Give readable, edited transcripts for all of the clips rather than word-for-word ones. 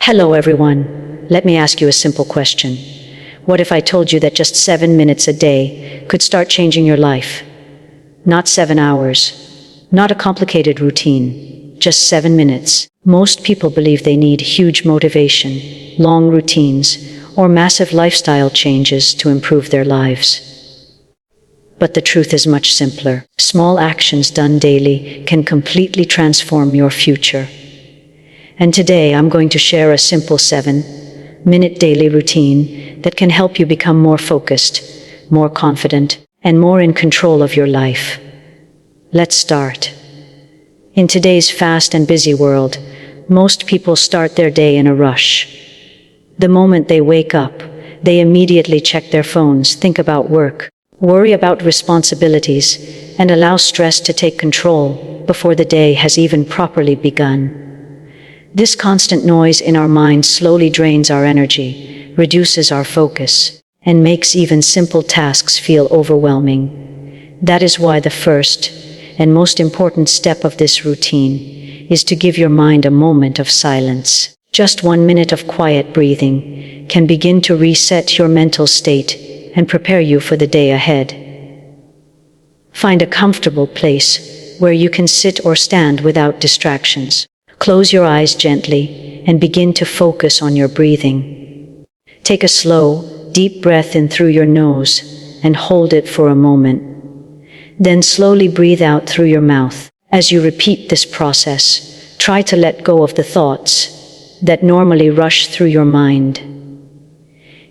Hello everyone. Let me ask you a simple question. What if I told you that just 7 minutes a day could start changing your life? Not 7 hours, not a complicated routine, just 7 minutes. Most people believe they need huge motivation, long routines, or massive lifestyle changes to improve their lives. But the truth is much simpler. Small actions done daily can completely transform your future. And today I'm going to share a simple 7-minute daily routine that can help you become more focused, more confident, and more in control of your life. Let's start. In today's fast and busy world, most people start their day in a rush. The moment they wake up, they immediately check their phones, think about work, worry about responsibilities, and allow stress to take control before the day has even properly begun. This constant noise in our mind slowly drains our energy, reduces our focus, and makes even simple tasks feel overwhelming. That is why the first and most important step of this routine is to give your mind a moment of silence. Just 1 minute of quiet breathing can begin to reset your mental state and prepare you for the day ahead. Find a comfortable place where you can sit or stand without distractions. Close your eyes gently and begin to focus on your breathing. Take a slow, deep breath in through your nose and hold it for a moment. Then slowly breathe out through your mouth. As you repeat this process, try to let go of the thoughts that normally rush through your mind.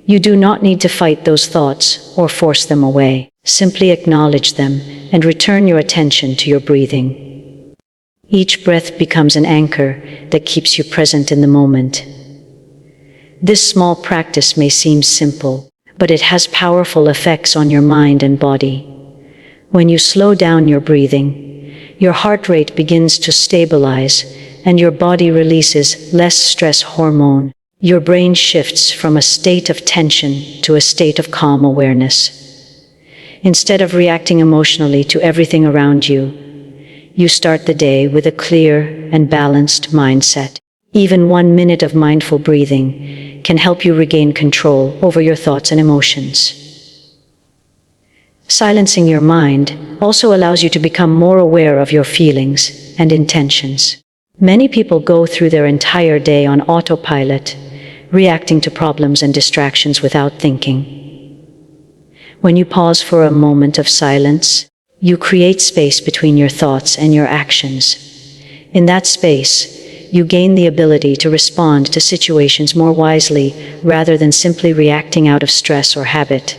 You do not need to fight those thoughts or force them away. Simply acknowledge them and return your attention to your breathing. Each breath becomes an anchor that keeps you present in the moment. This small practice may seem simple, but it has powerful effects on your mind and body. When you slow down your breathing, your heart rate begins to stabilize and your body releases less stress hormone. Your brain shifts from a state of tension to a state of calm awareness. Instead of reacting emotionally to everything around you, you start the day with a clear and balanced mindset. Even 1 minute of mindful breathing can help you regain control over your thoughts and emotions. Silencing your mind also allows you to become more aware of your feelings and intentions. Many people go through their entire day on autopilot, reacting to problems and distractions without thinking. When you pause for a moment of silence, you create space between your thoughts and your actions. In that space, you gain the ability to respond to situations more wisely rather than simply reacting out of stress or habit.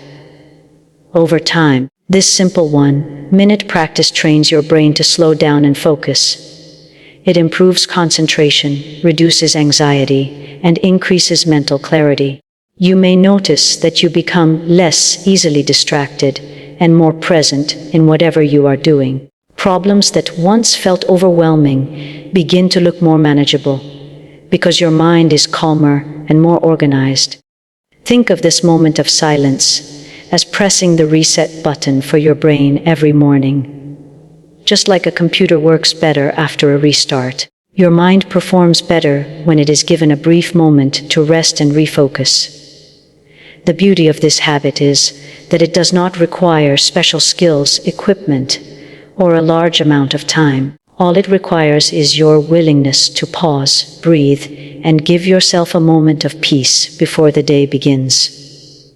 Over time, this simple 1-minute practice trains your brain to slow down and focus. It improves concentration, reduces anxiety, and increases mental clarity. You may notice that you become less easily distracted and more present in whatever you are doing. Problems that once felt overwhelming begin to look more manageable because your mind is calmer and more organized. Think of this moment of silence as pressing the reset button for your brain every morning. Just like a computer works better after a restart, your mind performs better when it is given a brief moment to rest and refocus. The beauty of this habit is that it does not require special skills, equipment, or a large amount of time. All it requires is your willingness to pause, breathe, and give yourself a moment of peace before the day begins.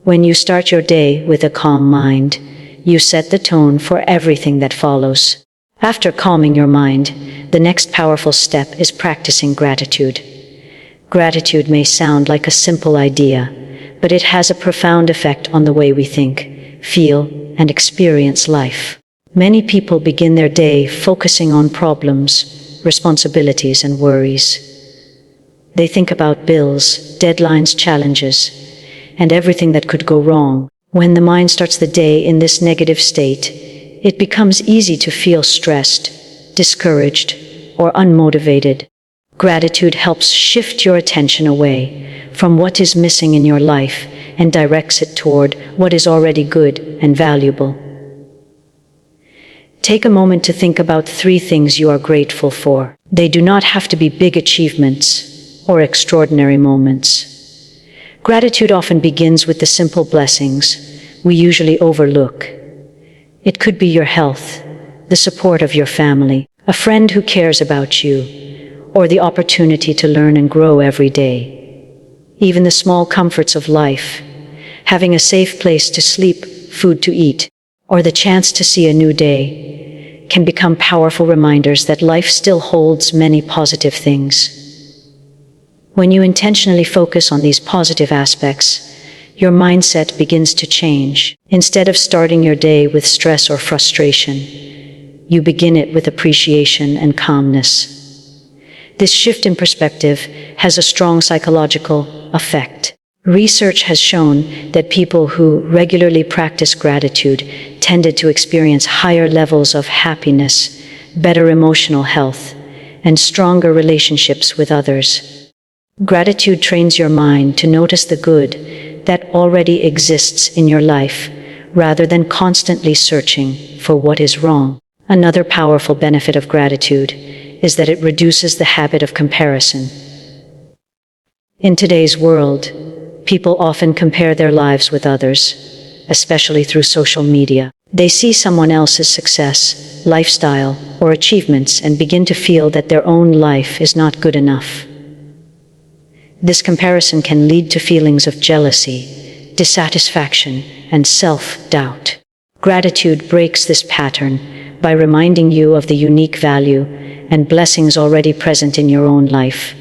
When you start your day with a calm mind, you set the tone for everything that follows. After calming your mind, the next powerful step is practicing gratitude. Gratitude may sound like a simple idea, but it has a profound effect on the way we think, feel, and experience life. Many people begin their day focusing on problems, responsibilities, and worries. They think about bills, deadlines, challenges, and everything that could go wrong. When the mind starts the day in this negative state, it becomes easy to feel stressed, discouraged, or unmotivated. Gratitude helps shift your attention away from what is missing in your life and directs it toward what is already good and valuable. Take a moment to think about 3 things you are grateful for. They do not have to be big achievements. or extraordinary moments. Gratitude often begins with the simple blessings we usually overlook. It could be your health, the support of your family, a friend who cares about you, or the opportunity to learn and grow every day. Even the small comforts of life, having a safe place to sleep, food to eat, or the chance to see a new day, can become powerful reminders that life still holds many positive things. When you intentionally focus on these positive aspects, your mindset begins to change. Instead of starting your day with stress or frustration, you begin it with appreciation and calmness. This shift in perspective has a strong psychological effect. Research has shown that people who regularly practice gratitude tended to experience higher levels of happiness, better emotional health, and stronger relationships with others. Gratitude trains your mind to notice the good that already exists in your life, rather than constantly searching for what is wrong. Another powerful benefit of gratitude is that it reduces the habit of comparison. In today's world, people often compare their lives with others, especially through social media. They see someone else's success, lifestyle, or achievements and begin to feel that their own life is not good enough. This comparison can lead to feelings of jealousy, dissatisfaction, and self-doubt. Gratitude breaks this pattern by reminding you of the unique value and blessings already present in your own life.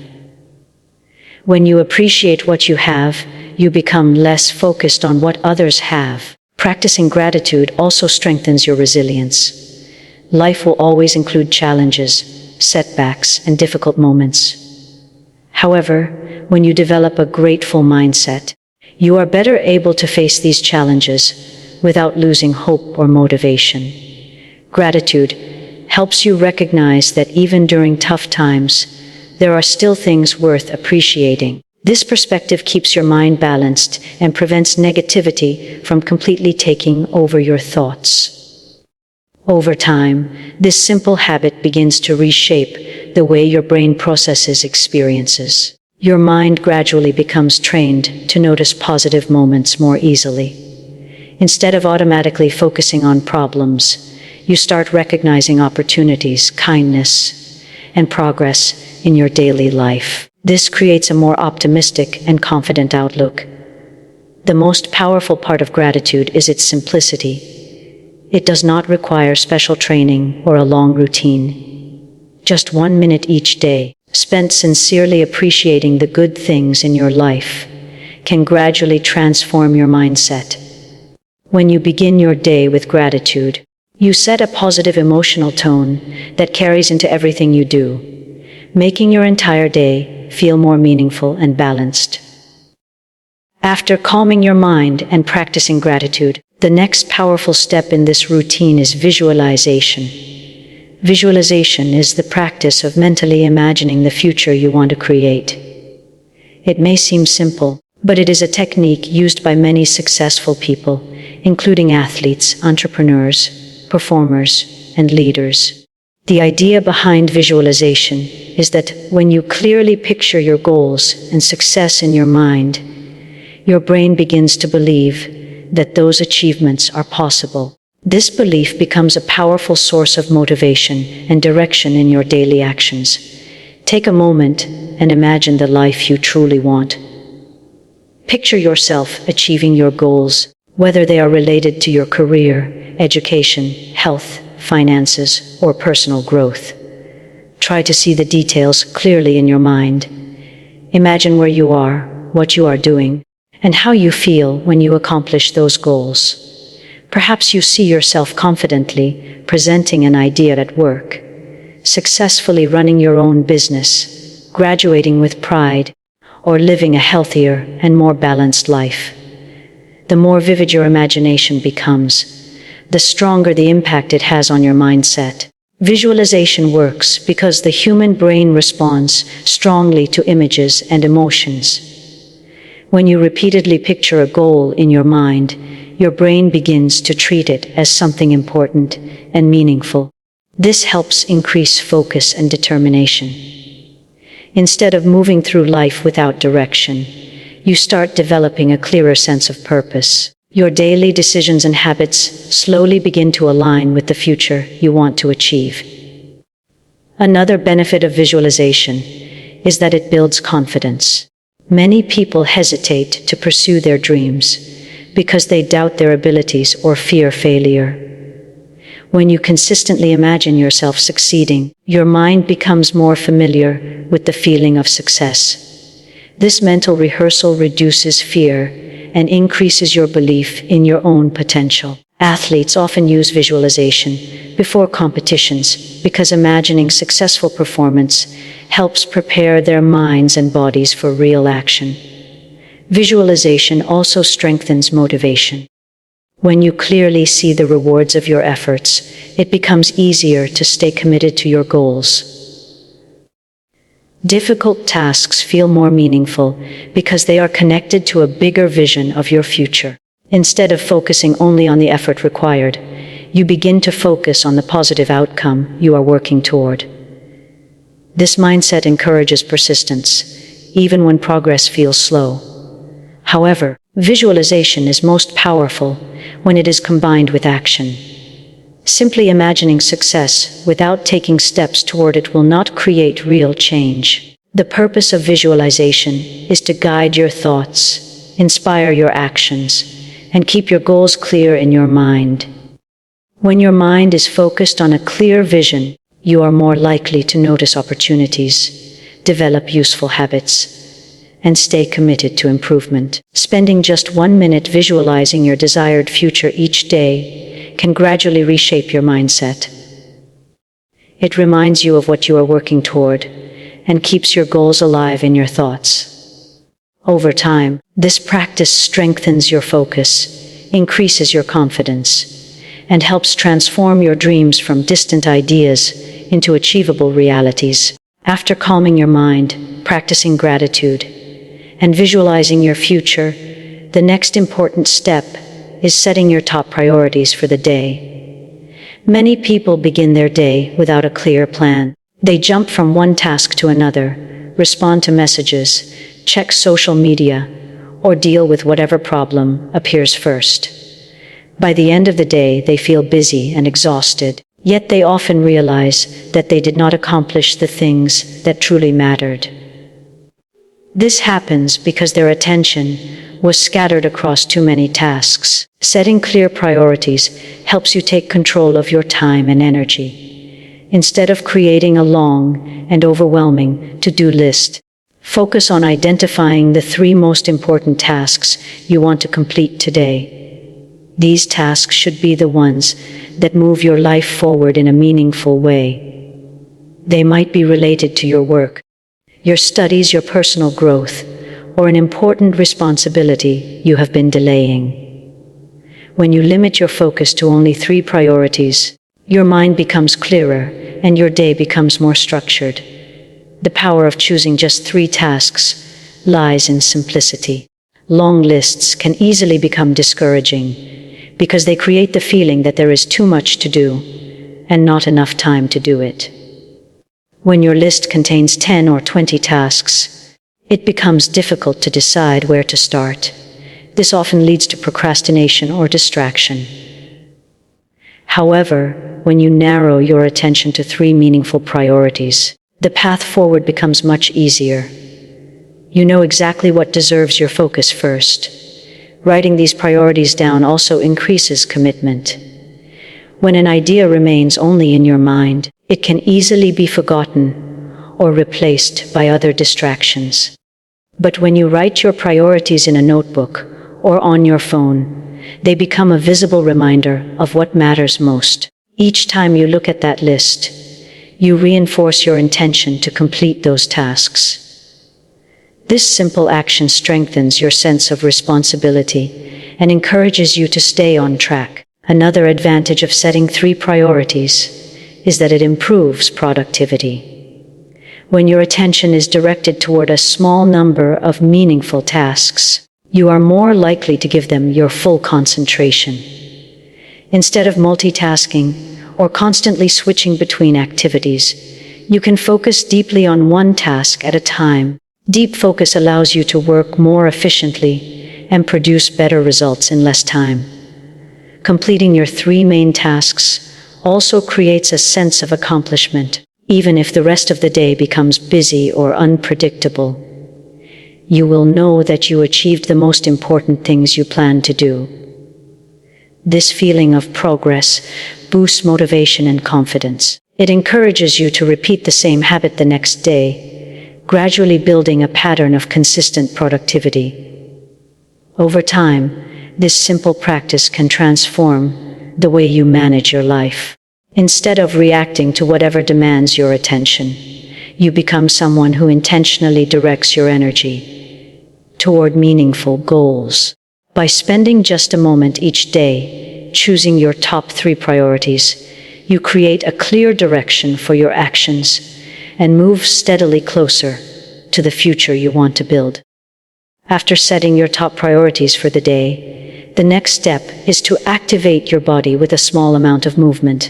When you appreciate what you have, you become less focused on what others have. Practicing gratitude also strengthens your resilience. Life will always include challenges, setbacks, and difficult moments. However, when you develop a grateful mindset, you are better able to face these challenges without losing hope or motivation. Gratitude helps you recognize that even during tough times, there are still things worth appreciating. This perspective keeps your mind balanced and prevents negativity from completely taking over your thoughts. Over time, this simple habit begins to reshape the way your brain processes experiences. Your mind gradually becomes trained to notice positive moments more easily. Instead of automatically focusing on problems, you start recognizing opportunities, kindness, and progress in your daily life. This creates a more optimistic and confident outlook. The most powerful part of gratitude is its simplicity. It does not require special training or a long routine. Just 1 minute each day, spent sincerely appreciating the good things in your life, can gradually transform your mindset. When you begin your day with gratitude, you set a positive emotional tone that carries into everything you do, making your entire day feel more meaningful and balanced. After calming your mind and practicing gratitude, the next powerful step in this routine is visualization. Visualization is the practice of mentally imagining the future you want to create. It may seem simple, but it is a technique used by many successful people, including athletes, entrepreneurs, performers, and leaders. The idea behind visualization is that when you clearly picture your goals and success in your mind, your brain begins to believe that those achievements are possible. This belief becomes a powerful source of motivation and direction in your daily actions. Take a moment and imagine the life you truly want. Picture yourself achieving your goals, whether they are related to your career, education, health, finances, or personal growth. Try to see the details clearly in your mind. Imagine where you are, what you are doing, and how you feel when you accomplish those goals. Perhaps you see yourself confidently presenting an idea at work, successfully running your own business, graduating with pride, or living a healthier and more balanced life. The more vivid your imagination becomes, the stronger the impact it has on your mindset. Visualization works because the human brain responds strongly to images and emotions. When you repeatedly picture a goal in your mind, your brain begins to treat it as something important and meaningful. This helps increase focus and determination. Instead of moving through life without direction, you start developing a clearer sense of purpose. Your daily decisions and habits slowly begin to align with the future you want to achieve. Another benefit of visualization is that it builds confidence. Many people hesitate to pursue their dreams because they doubt their abilities or fear failure. When you consistently imagine yourself succeeding, your mind becomes more familiar with the feeling of success. This mental rehearsal reduces fear and increases your belief in your own potential. Athletes often use visualization before competitions because imagining successful performance helps prepare their minds and bodies for real action. Visualization also strengthens motivation. When you clearly see the rewards of your efforts, it becomes easier to stay committed to your goals. Difficult tasks feel more meaningful because they are connected to a bigger vision of your future. Instead of focusing only on the effort required, you begin to focus on the positive outcome you are working toward. This mindset encourages persistence, even when progress feels slow. However, visualization is most powerful when it is combined with action. Simply imagining success without taking steps toward it will not create real change. The purpose of visualization is to guide your thoughts, inspire your actions, and keep your goals clear in your mind. When your mind is focused on a clear vision, you are more likely to notice opportunities, develop useful habits, and stay committed to improvement. Spending just 1 minute visualizing your desired future each day can gradually reshape your mindset. It reminds you of what you are working toward and keeps your goals alive in your thoughts. Over time, this practice strengthens your focus, increases your confidence, and helps transform your dreams from distant ideas into achievable realities. After calming your mind, practicing gratitude, and visualizing your future, the next important step is setting your top priorities for the day. Many people begin their day without a clear plan. They jump from one task to another, respond to messages, check social media, or deal with whatever problem appears first. By the end of the day, they feel busy and exhausted, yet they often realize that they did not accomplish the things that truly mattered. This happens because their attention was scattered across too many tasks. Setting clear priorities helps you take control of your time and energy. Instead of creating a long and overwhelming to-do list, focus on identifying the 3 most important tasks you want to complete today. These tasks should be the ones that move your life forward in a meaningful way. They might be related to your work, your studies, your personal growth, or an important responsibility you have been delaying. When you limit your focus to only 3 priorities, your mind becomes clearer and your day becomes more structured. The power of choosing just 3 tasks lies in simplicity. Long lists can easily become discouraging because they create the feeling that there is too much to do and not enough time to do it. When your list contains 10 or 20 tasks, it becomes difficult to decide where to start. This often leads to procrastination or distraction. However, when you narrow your attention to 3 meaningful priorities, the path forward becomes much easier. You know exactly what deserves your focus first. Writing these priorities down also increases commitment. When an idea remains only in your mind, it can easily be forgotten or replaced by other distractions. But when you write your priorities in a notebook or on your phone, they become a visible reminder of what matters most. Each time you look at that list, you reinforce your intention to complete those tasks. This simple action strengthens your sense of responsibility and encourages you to stay on track. Another advantage of setting 3 priorities is that it improves productivity. When your attention is directed toward a small number of meaningful tasks, you are more likely to give them your full concentration. Instead of multitasking or constantly switching between activities, You can focus deeply on one task at a time. Deep focus allows you to work more efficiently and produce better results in less time. Completing your 3 main tasks also creates a sense of accomplishment, even if the rest of the day becomes busy or unpredictable. You will know that you achieved the most important things you planned to do. This feeling of progress boosts motivation and confidence. It encourages you to repeat the same habit the next day, gradually building a pattern of consistent productivity. Over time, this simple practice can transform the way you manage your life. Instead of reacting to whatever demands your attention, you become someone who intentionally directs your energy toward meaningful goals. By spending just a moment each day, choosing your top 3 priorities, you create a clear direction for your actions and move steadily closer to the future you want to build. After setting your top priorities for the day, the next step is to activate your body with a small amount of movement.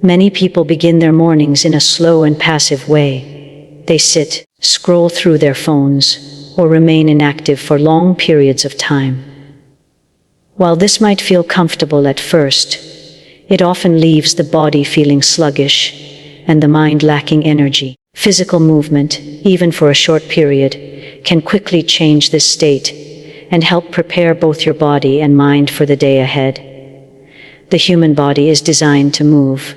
Many people begin their mornings in a slow and passive way. They sit, scroll through their phones, or remain inactive for long periods of time. While this might feel comfortable at first, it often leaves the body feeling sluggish and the mind lacking energy. Physical movement, even for a short period, can quickly change this state and help prepare both your body and mind for the day ahead. The human body is designed to move.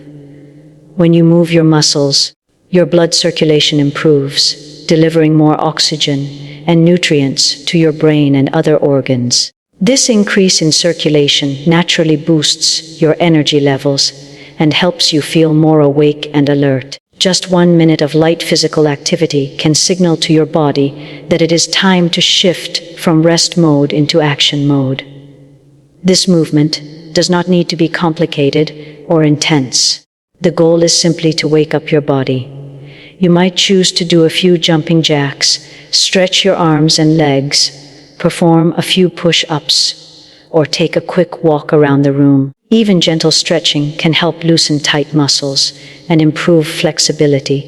When you move your muscles, your blood circulation improves, delivering more oxygen and nutrients to your brain and other organs. This increase in circulation naturally boosts your energy levels and helps you feel more awake and alert. Just 1 minute of light physical activity can signal to your body that it is time to shift from rest mode into action mode. This movement does not need to be complicated or intense. The goal is simply to wake up your body. You might choose to do a few jumping jacks, stretch your arms and legs, perform a few push-ups, or take a quick walk around the room. Even gentle stretching can help loosen tight muscles and improve flexibility.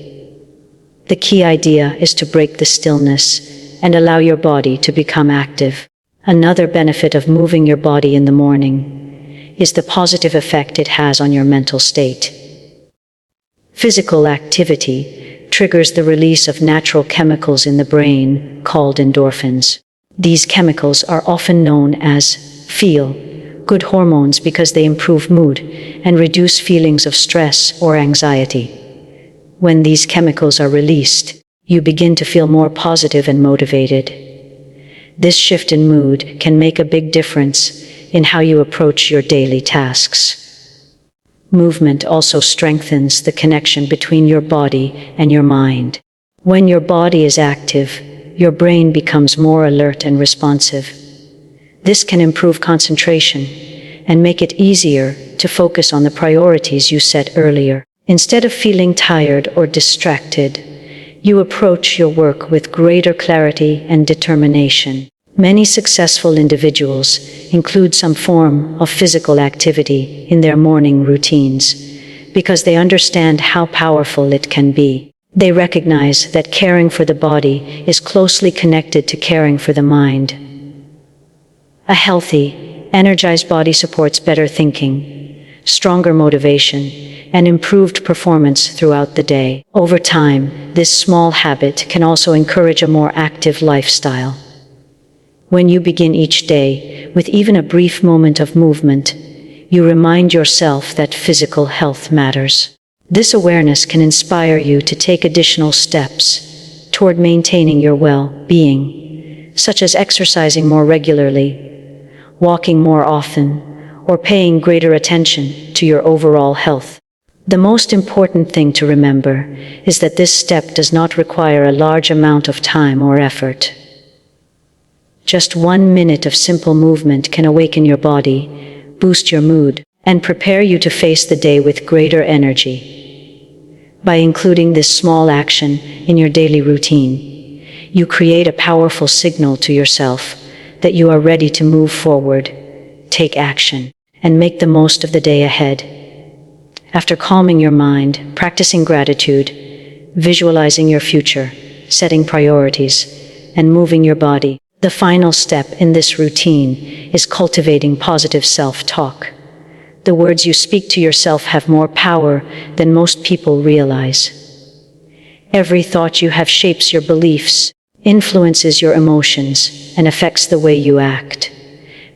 The key idea is to break the stillness and allow your body to become active. Another benefit of moving your body in the morning is the positive effect it has on your mental state. Physical activity triggers the release of natural chemicals in the brain called endorphins. These chemicals are often known as feel-good hormones because they improve mood and reduce feelings of stress or anxiety. When these chemicals are released, you begin to feel more positive and motivated. This shift in mood can make a big difference in how you approach your daily tasks. Movement also strengthens the connection between your body and your mind. When your body is active, your brain becomes more alert and responsive. This can improve concentration and make it easier to focus on the priorities you set earlier. Instead of feeling tired or distracted, you approach your work with greater clarity and determination. Many successful individuals include some form of physical activity in their morning routines because they understand how powerful it can be. They recognize that caring for the body is closely connected to caring for the mind. A healthy, energized body supports better thinking, stronger motivation, and improved performance throughout the day. Over time, this small habit can also encourage a more active lifestyle. When you begin each day with even a brief moment of movement, you remind yourself that physical health matters. This awareness can inspire you to take additional steps toward maintaining your well-being, such as exercising more regularly, walking more often, or paying greater attention to your overall health. The most important thing to remember is that this step does not require a large amount of time or effort. Just 1 minute of simple movement can awaken your body, boost your mood, and prepare you to face the day with greater energy. By including this small action in your daily routine, you create a powerful signal to yourself that you are ready to move forward, take action, and make the most of the day ahead. After calming your mind, practicing gratitude, visualizing your future, setting priorities, and moving your body, the final step in this routine is cultivating positive self-talk. The words you speak to yourself have more power than most people realize. Every thought you have shapes your beliefs, influences your emotions, and affects the way you act.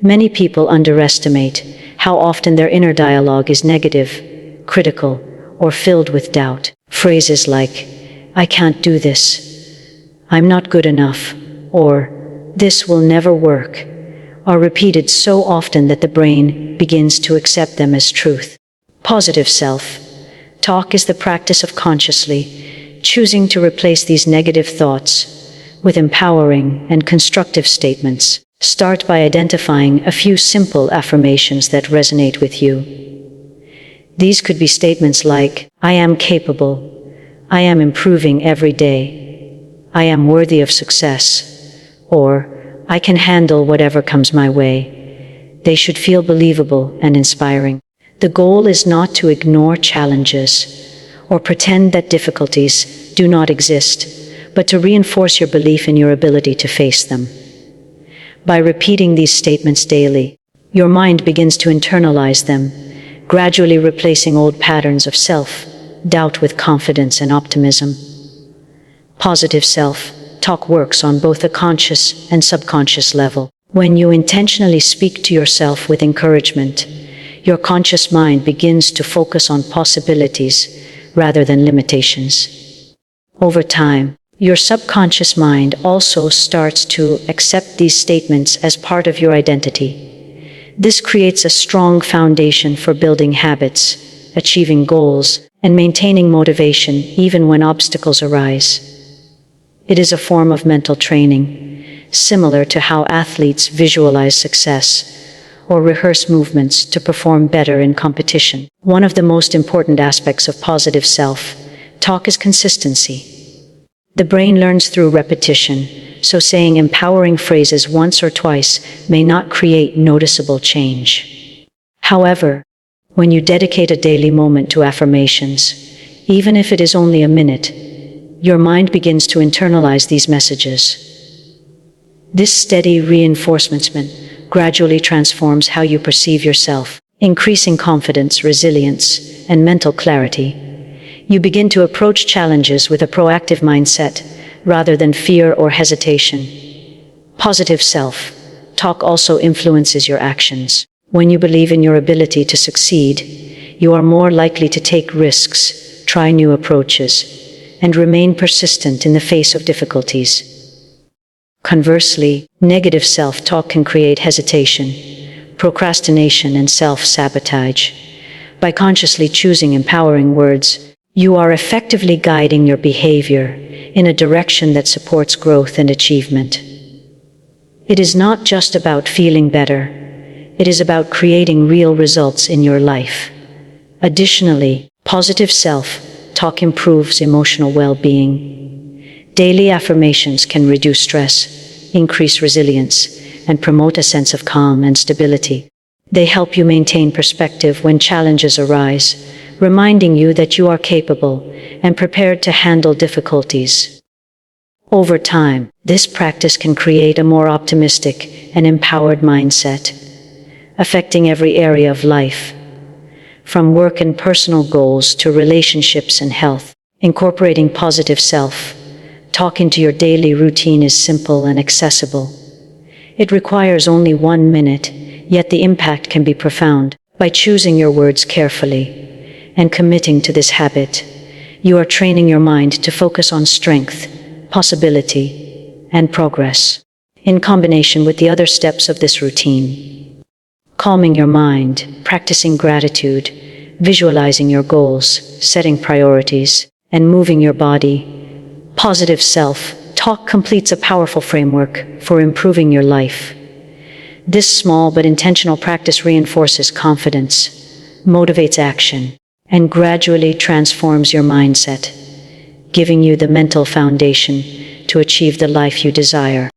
Many people underestimate how often their inner dialogue is negative, critical, or filled with doubt. Phrases like, "I can't do this," "I'm not good enough," or "this will never work," are repeated so often that the brain begins to accept them as truth. Positive self-talk is the practice of consciously choosing to replace these negative thoughts with empowering and constructive statements. Start by identifying a few simple affirmations that resonate with you. These could be statements like, "I am capable," "I am improving every day," "I am worthy of success," or "I can handle whatever comes my way." They should feel believable and inspiring. The goal is not to ignore challenges or pretend that difficulties do not exist, but to reinforce your belief in your ability to face them. By repeating these statements daily, your mind begins to internalize them, gradually replacing old patterns of self-doubt with confidence and optimism. Positive self-talk works on both a conscious and subconscious level. When you intentionally speak to yourself with encouragement, your conscious mind begins to focus on possibilities rather than limitations. Over time, your subconscious mind also starts to accept these statements as part of your identity. This creates a strong foundation for building habits, achieving goals, and maintaining motivation even when obstacles arise. It is a form of mental training, similar to how athletes visualize success or rehearse movements to perform better in competition. One of the most important aspects of positive self-talk is consistency. The brain learns through repetition, so saying empowering phrases once or twice may not create noticeable change. However, when you dedicate a daily moment to affirmations, even if it is only a minute, your mind begins to internalize these messages. This steady reinforcement gradually transforms how you perceive yourself, increasing confidence, resilience, and mental clarity. You begin to approach challenges with a proactive mindset rather than fear or hesitation. Positive self-talk also influences your actions. When you believe in your ability to succeed, you are more likely to take risks, try new approaches, and remain persistent in the face of difficulties. Conversely, negative self-talk can create hesitation, procrastination, and self-sabotage. By consciously choosing empowering words, you are effectively guiding your behavior in a direction that supports growth and achievement. It is not just about feeling better, it is about creating real results in your life. Additionally, positive self-talk improves emotional well-being. Daily affirmations can reduce stress, increase resilience, and promote a sense of calm and stability. They help you maintain perspective when challenges arise, reminding you that you are capable and prepared to handle difficulties. Over time, this practice can create a more optimistic and empowered mindset, affecting every area of life, from work and personal goals to relationships and health. Incorporating positive self-talk into your daily routine is simple and accessible. It requires only 1 minute, yet the impact can be profound. By choosing your words carefully and committing to this habit, you are training your mind to focus on strength, possibility, and progress. In combination with the other steps of this routine, calming your mind, practicing gratitude, visualizing your goals, setting priorities, and moving your body, positive self-talk completes a powerful framework for improving your life. This small but intentional practice reinforces confidence, motivates action, and gradually transforms your mindset, giving you the mental foundation to achieve the life you desire.